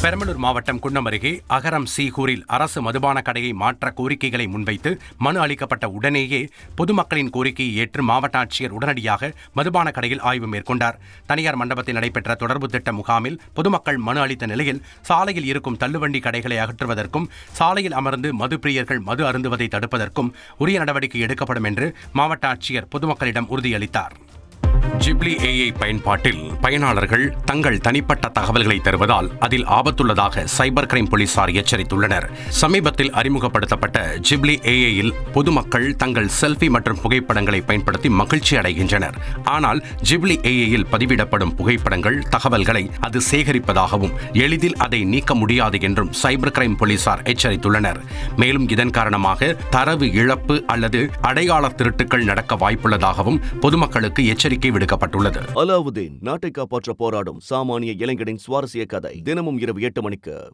பெரம்பலூர் மாவட்டம் குன்னம் அருகே அகரம் சீகூரில் அரசு மதுபான கடையை மாற்ற கோரிக்கைகளை முன்வைத்து மனு அளிக்கப்பட்ட உடனேயே பொதுமக்களின் கோரிக்கையை ஏற்று மாவட்ட ஆட்சியர் உடனடியாக மதுபான கடையில் ஆய்வு மேற்கொண்டார். தனியார் மண்டபத்தில் நடைபெற்ற தொடர்பு திட்ட முகாமில் பொதுமக்கள் மனு அளித்த நிலையில் சாலையில் இருக்கும் தள்ளுவண்டி கடைகளை அகற்றுவதற்கும் சாலையில் அமர்ந்து மது பிரியர்கள் மது அருந்துவதை தடுப்பதற்கும் உரிய நடவடிக்கை எடுக்கப்படும் என்று மாவட்ட ஆட்சியர் பொதுமக்களிடம் உறுதியளித்தார். ஜிப்லி ஏஐ பயன்பாட்டில் பயனாளர்கள் தங்கள் தனிப்பட்ட தகவல்களை தருவதால் அதில் ஆபத்துள்ளதாக சைபர் கிரைம் போலீசார் எச்சரித்துள்ளனர். சமீபத்தில் அறிமுகப்படுத்தப்பட்ட ஜிப்லி ஏஐயில் பொதுமக்கள் தங்கள் செல்ஃபி மற்றும் புகைப்படங்களை பயன்படுத்தி மகிழ்ச்சி அடைகின்றனர். ஆனால் ஜிப்லி ஏஐயில் பதிவிடப்படும் புகைப்படங்கள் தகவல்களை அது சேகரிப்பதாகவும் எளிதில் அதை நீக்க முடியாது என்றும் சைபர் கிரைம் போலீசார் எச்சரித்துள்ளனர். மேலும் இதன் காரணமாக தரவு இழப்பு அல்லது அடையாள திருட்டுகள் நடக்க வாய்ப்புள்ளதாகவும் பொதுமக்களுக்கு எச்சரிக்கை விடுக்கப்பட்டுள்ளது. அலாவுதீன் நாட்டை காப்பாற்ற போராடும் சாமானிய இளைஞனின் சுவாரஸ்ய கதை தினமும் இரவு 8 மணிக்கு.